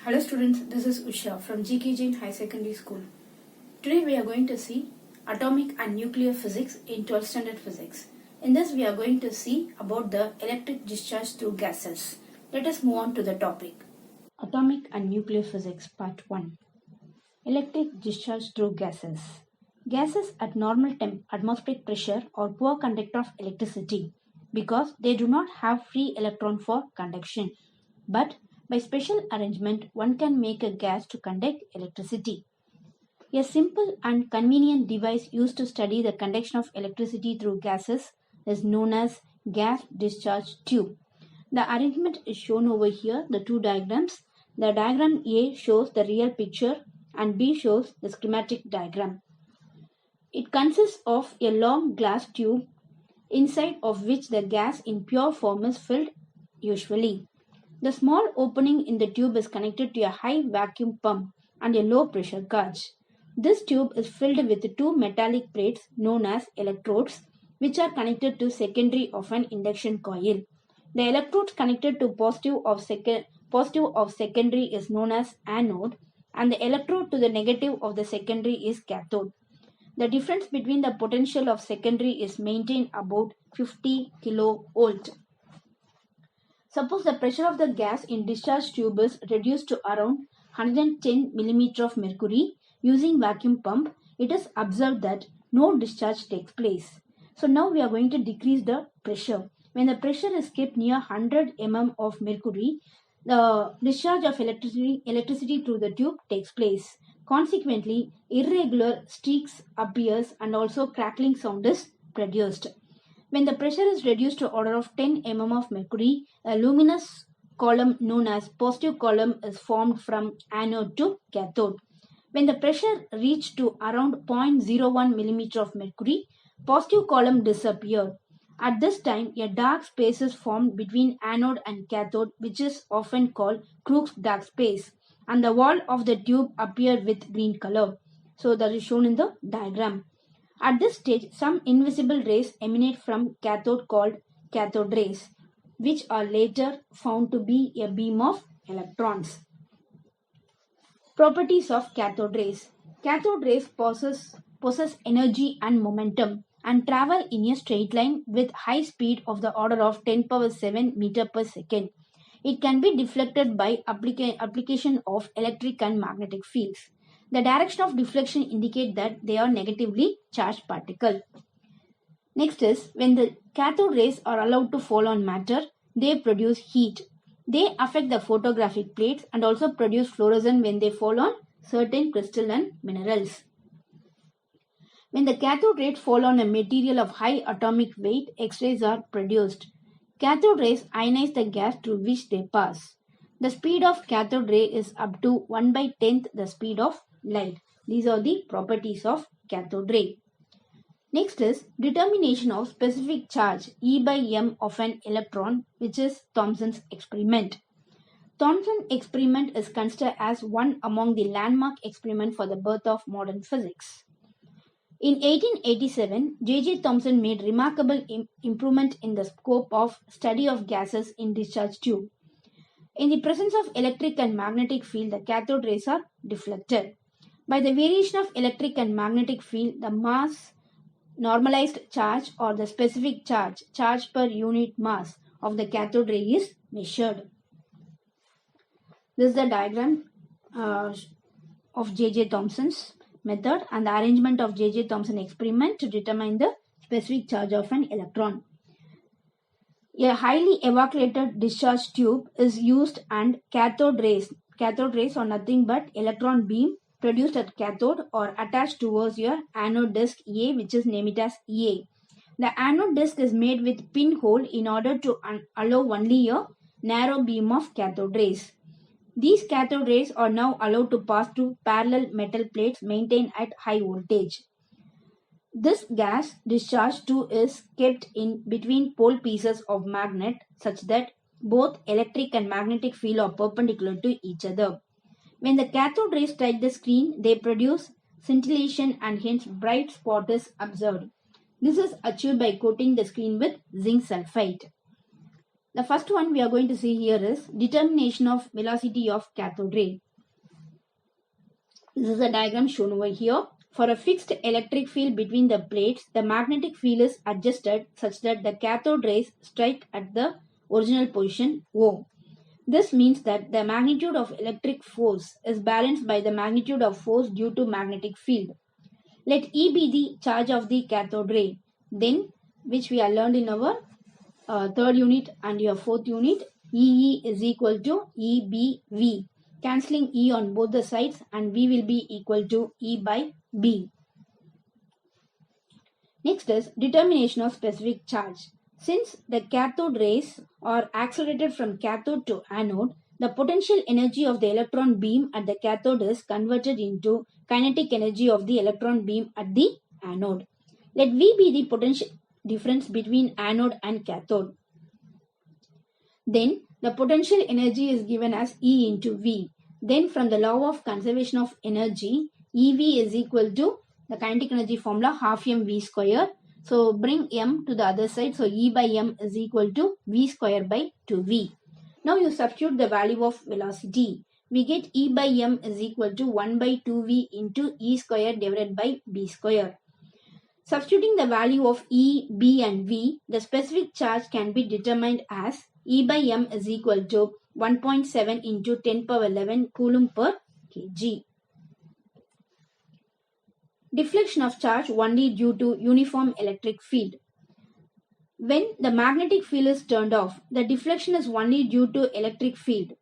Hello students, this is Usha from GK Jain High Secondary School. Today we are going to see atomic and nuclear physics in 12th standard physics. In this we are going to see about the electric discharge through gases. Let us move on to the topic. Atomic and nuclear physics part 1. Electric discharge through gases. Gases at normal atmospheric pressure are poor conductor of electricity because they do not have free electron for conduction. But by special arrangement, one can make a gas to conduct electricity. A simple and convenient device used to study the conduction of electricity through gases is known as gas discharge tube. The arrangement is shown over here, the two diagrams. The diagram A shows the real picture and B shows the schematic diagram. It consists of a long glass tube inside of which the gas in pure form is filled usually. The small opening in the tube is connected to a high vacuum pump and a low pressure gauge. This tube is filled with two metallic plates known as electrodes which are connected to secondary of an induction coil. The electrodes connected to positive of secondary is known as anode and the electrode to the negative of the secondary is cathode. The difference between the potential of secondary is maintained about 50 kilovolt. Suppose the pressure of the gas in discharge tube is reduced to around 110 mm of mercury using vacuum pump, it is observed that no discharge takes place. So now we are going to decrease the pressure. When the pressure is kept near 100 mm of mercury, the discharge of electricity through the tube takes place. Consequently, irregular streaks appears and also crackling sound is produced. When the pressure is reduced to order of 10 mm of mercury, a luminous column known as positive column is formed from anode to cathode. When the pressure reached to around 0.01 mm of mercury, positive column disappeared. At this time, a dark space is formed between anode and cathode, which is often called Crookes dark space, and the wall of the tube appeared with green color. So that is shown in the diagram. At this stage, some invisible rays emanate from cathode called cathode rays, which are later found to be a beam of electrons. Properties of cathode rays. Cathode rays possess energy and momentum and travel in a straight line with high speed of the order of 10 power 7 meter per second. It can be deflected by application of electric and magnetic fields. The direction of deflection indicate that they are negatively charged particle. Next is, when the cathode rays are allowed to fall on matter, they produce heat. They affect the photographic plates and also produce fluorescence when they fall on certain crystal and minerals. When the cathode rays fall on a material of high atomic weight, X-rays are produced. Cathode rays ionize the gas through which they pass. The speed of cathode ray is up to 1/10th the speed of light. These are the properties of cathode ray. Next is determination of specific charge E by m of an electron, which is Thomson's experiment. Thomson's experiment is considered as one among the landmark experiments for the birth of modern physics. In 1887, J.J. Thomson made remarkable improvement in the scope of study of gases in discharge tube. In the presence of electric and magnetic field, the cathode rays are deflected. By the variation of electric and magnetic field, the mass normalized charge or the specific charge per unit mass of the cathode ray is measured. This is the diagram of J.J. Thomson's method and the arrangement of J.J. Thomson experiment to determine the specific charge of an electron. A highly evacuated discharge tube is used and cathode rays are nothing but electron beam produced at cathode or attached towards your anode disk A, which is named as EA. The anode disk is made with pinhole in order to allow only a narrow beam of cathode rays. These cathode rays are now allowed to pass through parallel metal plates maintained at high voltage. This gas discharge too is kept in between pole pieces of magnet such that both electric and magnetic field are perpendicular to each other. When the cathode rays strike the screen, they produce scintillation and hence bright spot is observed. This is achieved by coating the screen with zinc sulfide. The first one we are going to see here is determination of velocity of cathode ray. This is a diagram shown over here. For a fixed electric field between the plates, the magnetic field is adjusted such that the cathode rays strike at the original position O. This means that the magnitude of electric force is balanced by the magnitude of force due to magnetic field. Let E be the charge of the cathode ray. Then, which we have learned in our third unit and your fourth unit, EE is equal to EBV. Cancelling E on both the sides, and V will be equal to E by B. Next is determination of specific charge. Since the cathode rays are accelerated from cathode to anode, the potential energy of the electron beam at the cathode is converted into kinetic energy of the electron beam at the anode. Let V be the potential difference between anode and cathode. Then the potential energy is given as E into V. Then from the law of conservation of energy, EV is equal to the kinetic energy formula half mv square. So bring m to the other side. So E by m is equal to V square by 2V. Now you substitute the value of velocity. We get E by m is equal to 1 by 2V into E square divided by B square. Substituting the value of E, B and V, the specific charge can be determined as E by m is equal to 1.7 into 10 power 11 coulomb per kg. Deflection of charge only due to uniform electric field. When the magnetic field is turned off, the deflection is only due to electric field.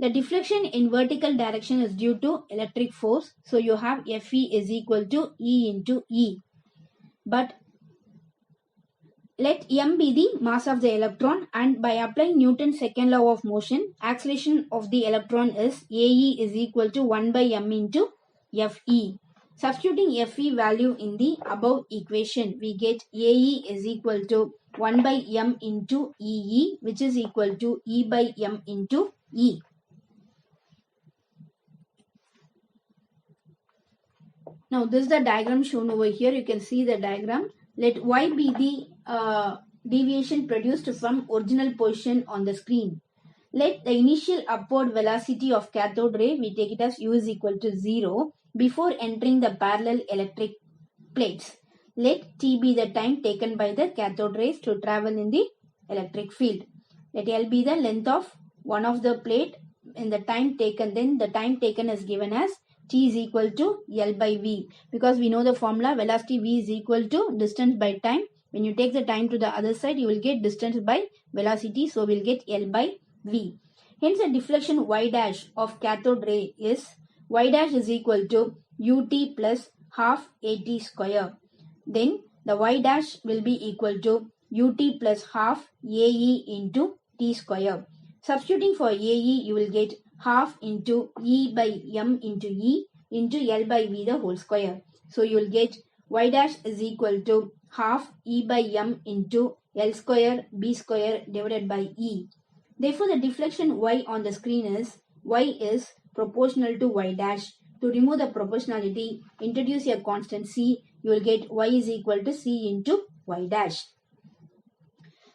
The deflection in vertical direction is due to electric force. So you have Fe is equal to E into E. But let m be the mass of the electron, and by applying Newton's second law of motion, acceleration of the electron is Ae is equal to 1 by m into Fe. Substituting Fe value in the above equation, we get Ae is equal to 1 by m into Ee, which is equal to E by m into E. Now this is the diagram shown over here. You can see the diagram. Let y be the deviation produced from original position on the screen. Let the initial upward velocity of cathode ray, we take it as u is equal to 0 before entering the parallel electric plates. Let t be the time taken by the cathode rays to travel in the electric field. Let L be the length of one of the plate in the time taken. Then the time taken is given as t is equal to L by V, because we know the formula velocity V is equal to distance by time. When you take the time to the other side, you will get distance by velocity. So we'll get L by V. Hence the deflection y dash of cathode ray is y dash is equal to ut plus half at square. Then the y dash will be equal to ut plus half ae into t square. Substituting for ae, you will get half into E by m into E into L by V the whole square. So you will get y dash is equal to half E by m into L square B square divided by E. Therefore the deflection y on the screen is y is proportional to y dash. To remove the proportionality, introduce a constant c. You will get y is equal to c into y dash,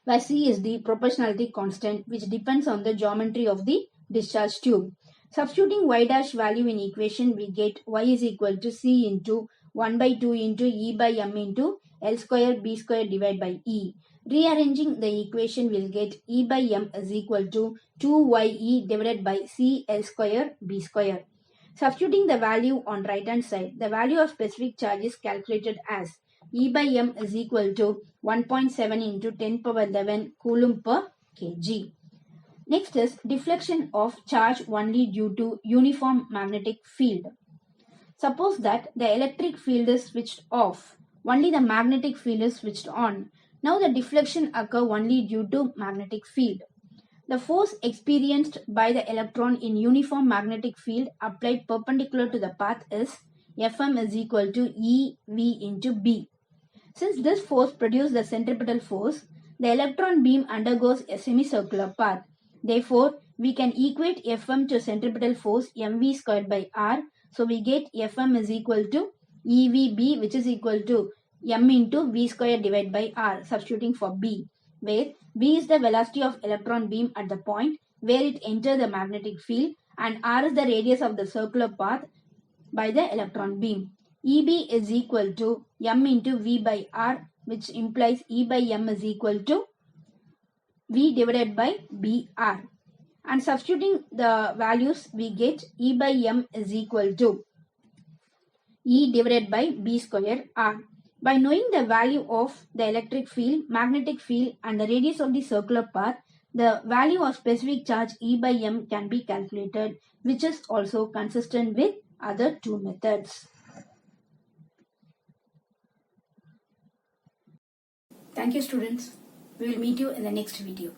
where c is the proportionality constant which depends on the geometry of the discharge tube. Substituting y dash value in equation, we get y is equal to c into 1 by 2 into E by m into L square B square divided by E. Rearranging the equation, will get E by m is equal to 2ye divided by c L square B square. Substituting the value on right hand side, the value of specific charge is calculated as E by m is equal to 1.7 into 10 power 11 coulomb per kg. Next is deflection of charge only due to uniform magnetic field. Suppose that the electric field is switched off, only the magnetic field is switched on. Now the deflection occurs only due to magnetic field. The force experienced by the electron in uniform magnetic field applied perpendicular to the path is Fm is equal to EV into B. Since this force produces the centripetal force, the electron beam undergoes a semicircular path. Therefore, we can equate Fm to centripetal force mv squared by r. So we get Fm is equal to EVB, which is equal to m into v square divided by r, substituting for B, where V is the velocity of electron beam at the point where it enters the magnetic field, and R is the radius of the circular path by the electron beam. EB is equal to m into V by R, which implies E by m is equal to V divided by BR. And substituting the values, we get E by m is equal to E divided by B square R. By knowing the value of the electric field, magnetic field and the radius of the circular path, the value of specific charge E by m can be calculated, which is also consistent with other two methods. Thank you, students. We will meet you in the next video.